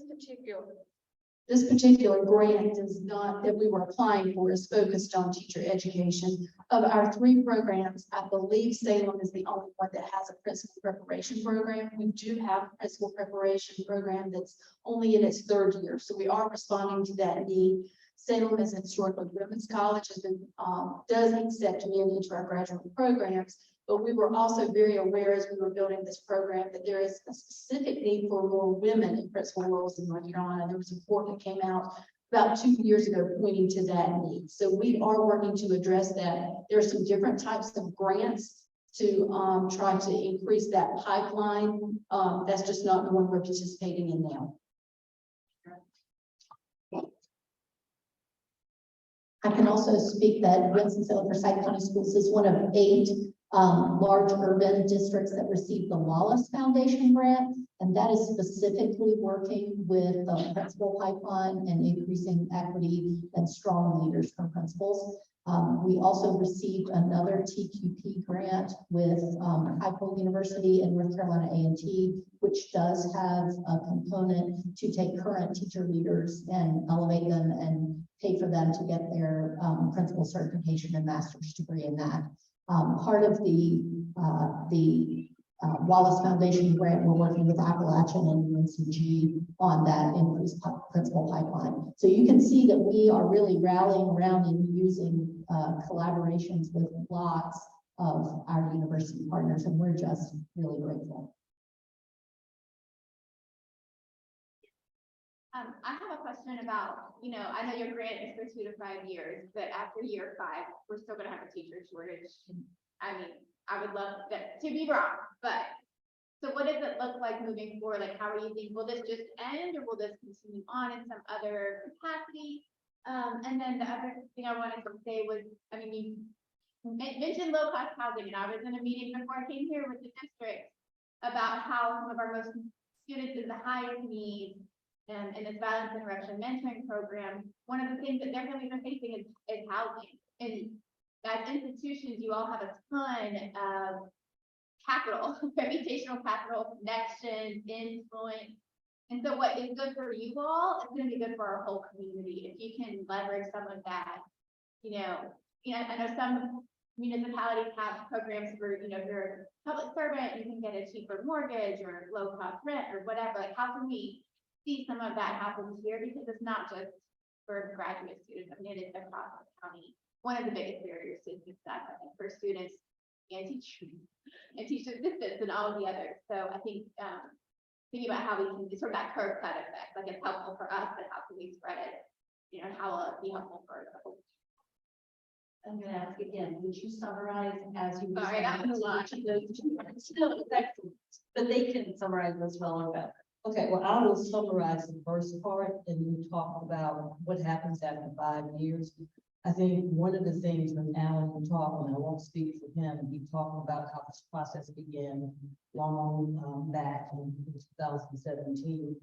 particular grant that we were applying for is focused on teacher education. Of our 3 programs, I believe Salem is the only one that has a principal preparation program. We do have a principal preparation program that's only in its 3rd year. So we are responding to that need. Salem is a historically women's college, does accept men into our graduate programs, but we were also very aware as we were building this program that there is a specific need for more women in principal roles in North Carolina. There was a report that came out about 2 years ago pointing to that need. So we are working to address that. There are some different types of grants to try to increase that pipeline. That's just not the one we're participating in now. I can also speak that Winston-Salem Forsyth County Schools is one of 8 large urban districts that received the Wallace Foundation grant, and that is specifically working with the principal pipeline and increasing equity and strong leaders from principals. We also received another TQP grant with High Point University and North Carolina A&T, which does have a component to take current teacher leaders and elevate them and pay for them to get their principal certification and master's degree in that. Part of the Wallace Foundation grant, we're working with Appalachian and UNCG on that increased principal pipeline. So you can see that we are really rallying around and using collaborations with lots of our university partners, and we're just really grateful. I have a question about, I know your grant is for 2 to 5 years, but after year 5, we're still gonna have a teacher shortage. I mean, I would love that to be wrong, but so what does it look like moving forward? Like, how do you think, will this just end or will this continue on in some other capacity? And then the other thing I wanted to say was, you mentioned low cost housing, and I was in a meeting before I came here with the district about how some of our most students in the highest need and in this violence interruption mentoring program, one of the things that their families are facing is housing. And as institutions, you all have a ton of capital, reputational capital, connections, influence. And so what is good for you all is gonna be good for our whole community. If you can leverage some of that, I know some municipalities have programs for, if you're a public servant, you can get a cheaper mortgage or low cost rent or whatever. Like, how can we see some of that happen here? Because it's not just for graduate students, I mean, it is across the county. One of the biggest barriers to success, I think, for students and teachers and teacher assistants and all of the others. So I think, thinking about how we can do sort of that curve cut effect, like it's helpful for us, but how can we spread it? How will it be helpful for the whole? I'm gonna ask again, would you summarize as you? Sorry, that was a lot. No, it's excellent, but they can summarize as well or better. Okay, well, I will summarize the first part and you talk about what happens after 5 years. I think one of the things when Alan talked, and I won't speak for him, he talked about how this process began long back in 2017.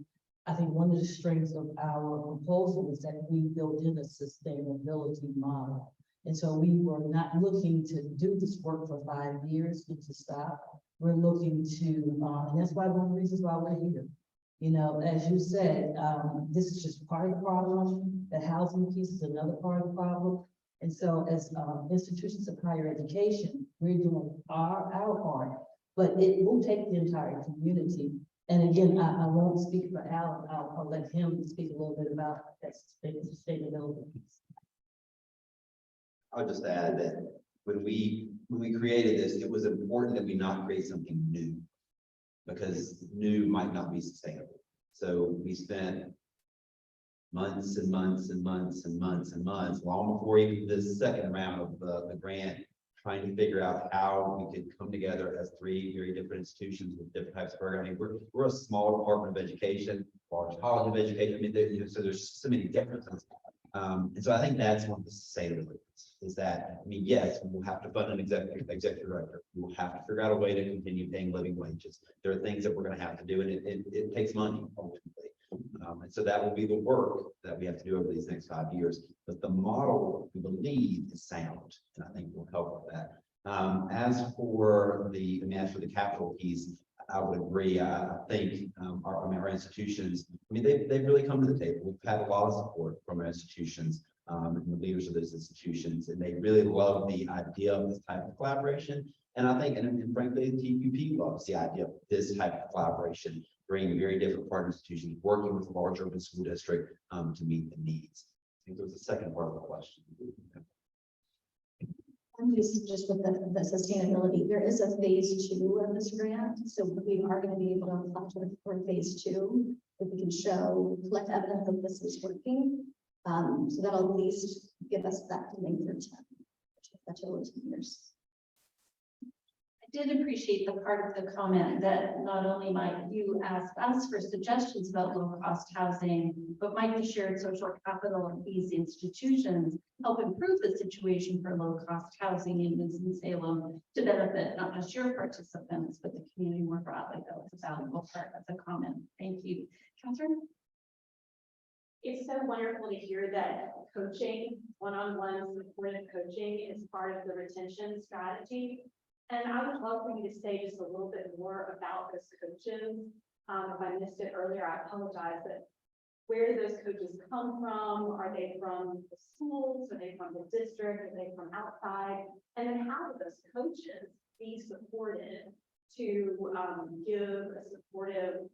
I think one of the strengths of our proposal is that we built in a sustainability model. And so we were not looking to do this work for 5 years and to stop. We're looking to, and that's why one of the reasons why we're here. As you said, this is just part of the problem. The housing piece is another part of the problem. And so as institutions of higher education, we're doing our part, but it will take the entire community. And again, I won't speak for Alan. I'll let him speak a little bit about that sustainability piece. I would just add that when we created this, it was important that we not create something new, because new might not be sustainable. So we spent months and months and months and months and months, long before even this second round of the grant, trying to figure out how we could come together as 3 very different institutions with different types of programming. We're a small department of education, large college of education. I mean, so there's so many differences. And so I think that's one of the sustainability is that, I mean, yes, we'll have to fund an executive director. We will have to figure out a way to continue paying living wages. There are things that we're going to have to do, and it takes money ultimately. And so that will be the work that we have to do over these next 5 years. But the model, we believe, is sound, and I think will help with that. As for the capital piece, I would agree. I think our institutions, I mean, they've really come to the table. We've had a lot of support from our institutions and the leaders of those institutions, and they really love the idea of this type of collaboration. And I think, and frankly, TPP loves the idea of this type of collaboration, bringing very different partner institutions, working with a large urban school district to meet the needs. I think there was a second part of the question. I'm just with the sustainability, there is a phase 2 of this grant, so we are going to be able to apply for phase 2, if we can collect evidence that this is working. So that'll at least give us that funding for 10, that's over 10 years. I did appreciate the part of the comment that not only might you ask us for suggestions about low-cost housing, but might the shared social capital of these institutions help improve the situation for low-cost housing in Winston-Salem to benefit not just your participants, but the community more broadly. That was a valuable part of the comment. Thank you. Catherine? It's so wonderful to hear that coaching, one-on-one supportive coaching is part of the retention strategy. And I would love for you to say just a little bit more about those coaches. If I missed it earlier, I apologize, but where do those coaches come from? Are they from the schools? Are they from the district? Are they from outside? And then how do those coaches be supported to give a supportive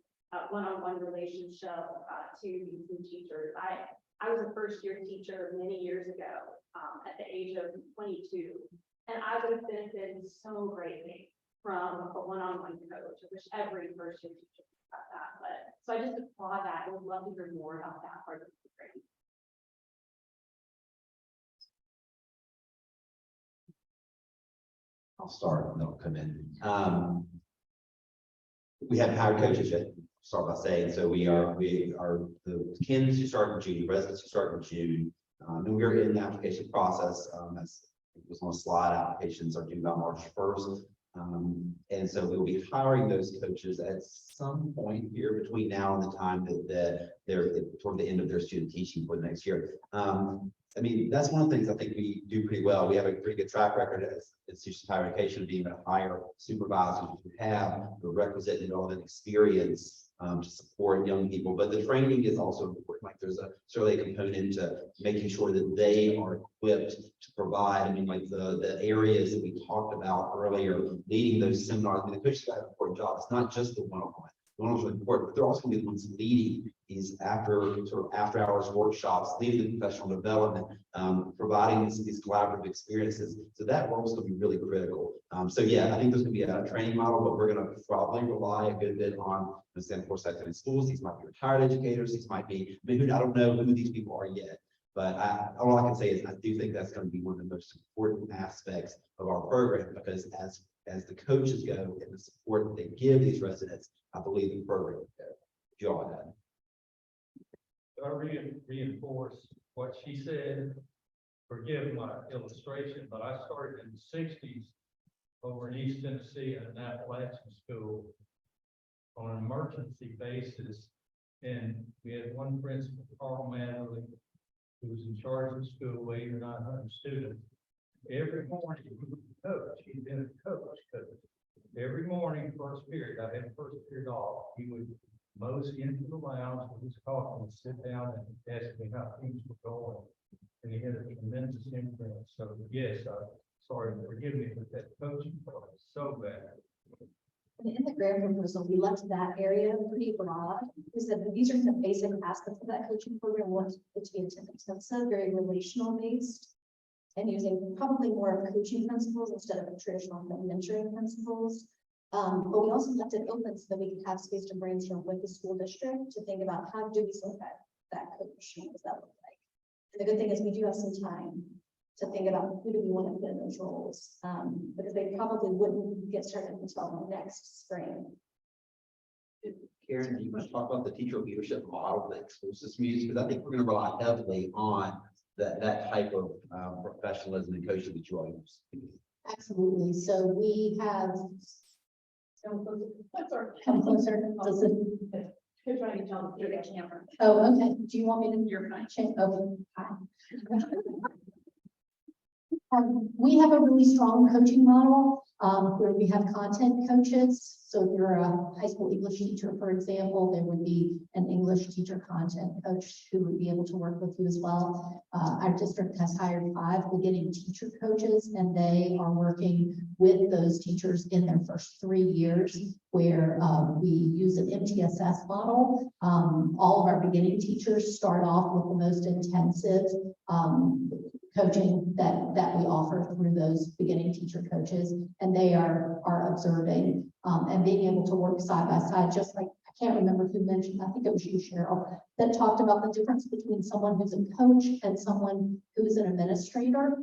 one-on-one relationship to these new teachers? I was a first-year teacher many years ago at the age of 22. And I would have benefited so greatly from a one-on-one coach. I wish every first year teacher got that. But so I just applaud that. I would love to hear more about that part of the program. I'll start and they'll come in. We haven't hired coaches yet. Start by saying, so we are the candidates who start in June, residents who start in June, and we're in the application process. As it was on a slide, applications are due by March 1st. And so we'll be hiring those coaches at some point here between now and the time that they're toward the end of their student teaching for the next year. I mean, that's one of the things I think we do pretty well. We have a pretty good track record as institutions of higher education of being able to hire supervisors who have the requisite and relevant experience to support young people, but the training is also important. Like there's certainly a component to making sure that they are equipped to provide. I mean, like the areas that we talked about earlier, leading those seminars. I mean, the coaches have an important job. It's not just the one-on-one. The one-on-one's really important, but they're also going to be the ones leading these after hours workshops, leading the professional development, providing these collaborative experiences. So that role is going to be really critical. So yeah, I think there's going to be a training model, but we're going to probably rely a good bit on the San Forsyth in schools. These might be retired educators. These might be, I don't know who these people are yet, but all I can say is I do think that's going to be one of the most important aspects of our program, because as the coaches go and the support that they give these residents, I believe the program will go. John had. I reinforce what she said. Forgive my illustration, but I started in the '60s over in East Tennessee at an Appalachian school on an emergency basis. And we had one principal, Carl Manley, who was in charge of the school, 800 or 900 students. Every morning, he was a coach. He'd been a coach. Every morning, first period, I had first period off. He would mosey into the lounge with his coffee and sit down and ask me how things were going. And he had a tremendous influence. So yes, sorry, forgive me, but that coaching part is so bad. And in the grant proposal, we left that area pretty broad. We said that these are the basic aspects of that coaching program. We want it to be intensive, very relational based, and using probably more of coaching principles instead of traditional mentoring principles. But we also left it open so that we could have space to brainstorm with the school district to think about how do we select that coach, what does that look like? And the good thing is we do have some time to think about who do we want to put in those roles, because they probably wouldn't get started until next spring. Karen, do you want to talk about the teacher leadership model that school system uses? Because I think we're going to rely heavily on that type of professionalism and coaching that you all use. Absolutely. So we have, Come closer. Does it- They're trying to tell the camera. Oh, okay. Do you want me to? You're fine. Change? Okay. Hi. We have a really strong coaching model, where we have content coaches. So if you're a high school English teacher, for example, there would be an English teacher content coach who would be able to work with you as well. Our district has hired 5 beginning teacher coaches, and they are working with those teachers in their first 3 years, where we use an MTSS model. All of our beginning teachers start off with the most intensive coaching that we offer through those beginning teacher coaches, and they are observing and being able to work side by side, just like, I can't remember who mentioned, I think it was you, Cheryl, that talked about the difference between someone who's a coach and someone who's an administrator.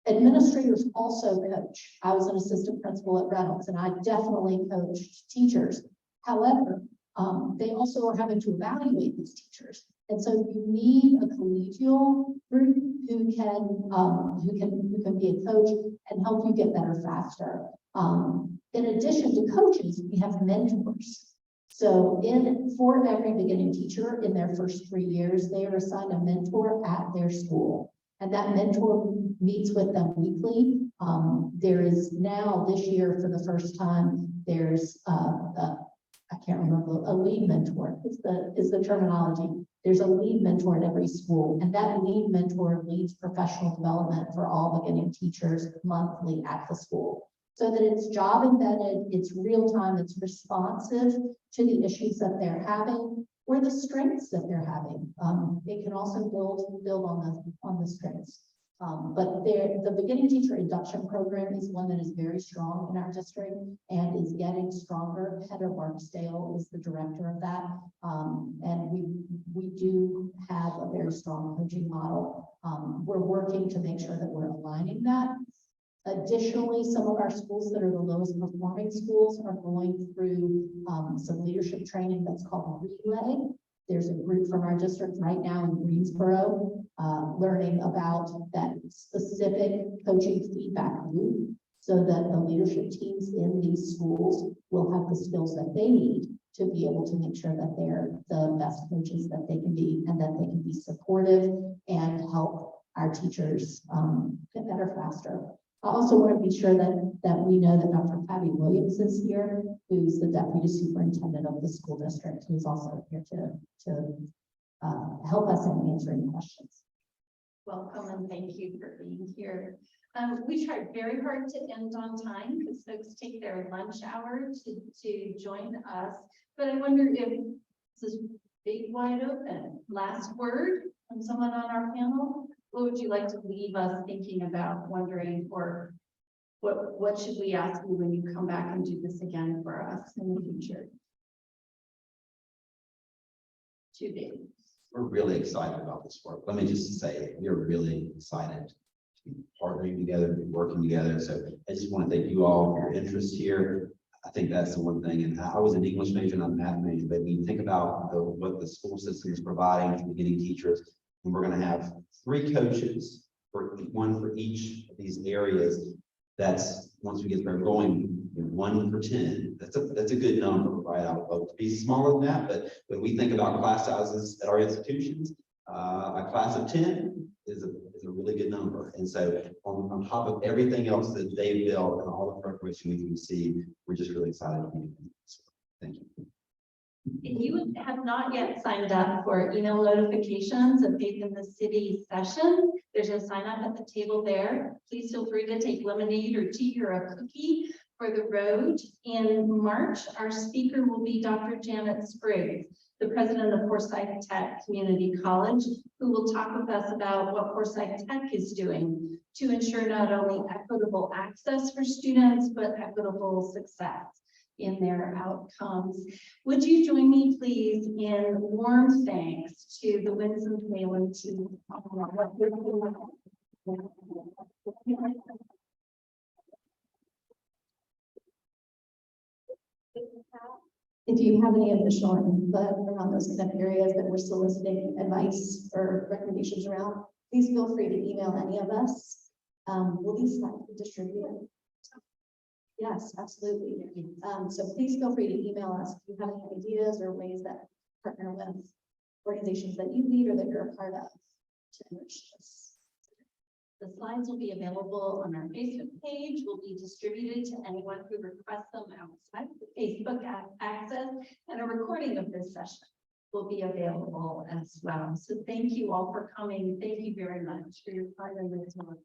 Administrators also coach. I was an assistant principal at Reynolds, and I definitely coached teachers. However, they also are having to evaluate these teachers. And so you need a collegial group who can be a coach and help you get better faster. In addition to coaches, we have mentors. So for every beginning teacher in their first 3 years, they are assigned a mentor at their school. And that mentor meets with them weekly. There is now this year for the first time, there's I can't remember, a lead mentor is the terminology. There's a lead mentor at every school, and that lead mentor leads professional development for all beginning teachers monthly at the school, so that it's job embedded, it's real time, it's responsive to the issues that they're having or the strengths that they're having. It can also build on the strengths. But the beginning teacher induction program is one that is very strong in our district and is getting stronger. Heather Barksdale is the director of that. And we do have a very strong coaching model. We're working to make sure that we're aligning that. Additionally, some of our schools that are the lowest performing schools are going through some leadership training that's called Relay. There's a group from our district right now in Greensboro learning about that specific coaching feedback loop, so that the leadership teams in these schools will have the skills that they need to be able to make sure that they're the best coaches that they can be, and that they can be supportive and help our teachers get better faster. I also want to be sure that we know that Dr. Fabi Williams is here, who's the deputy superintendent of the school district, who's also here to help us in answering questions. Welcome and thank you for being here. We tried very hard to end on time because folks take their lunch hour to join us. But I wonder if this is big wide open. Last word from someone on our panel? What would you like to leave us thinking about, wondering, or what should we ask you when you come back and do this again for us in the future? 2 days. We're really excited about this work. Let me just say, we're really excited to be partnering together, to be working together. So I just want to thank you all for your interest here. I think that's the one thing. And I was an English major, not a math major, but when you think about what the school system is providing to beginning teachers, and we're going to have 3 coaches, one for each of these areas. That's, once we get there going, 1 for 10. That's a good number, right? I would hope to be smaller than that, but when we think about class sizes at our institutions, a class of 10 is a really good number. And so on top of everything else that they've built and all the preparation we can receive, we're just really excited to be doing this. Thank you. If you have not yet signed up for email notifications of Faith in the City session, there's a sign up at the table there. Please feel free to take lemonade or tea or a cookie for the road. In March, our speaker will be Dr. Janet Spriggs, the president of Forsyth Tech Community College, who will talk with us about what Forsyth Tech is doing to ensure not only equitable access for students, but equitable success in their outcomes. Would you join me, please, in warm thanks to the Winston-Salem team. If you have any additional input around those kind of areas that we're soliciting advice or recommendations around, please feel free to email any of us. Will these slides be distributed? Yes, absolutely. So please feel free to email us if you have any ideas or ways that partner with organizations that you lead or that you're a part of to enrich this. The slides will be available on our Facebook page, will be distributed to anyone who requests them outside the Facebook access, and a recording of this session will be available as well. So thank you all for coming. Thank you very much for your time and your time.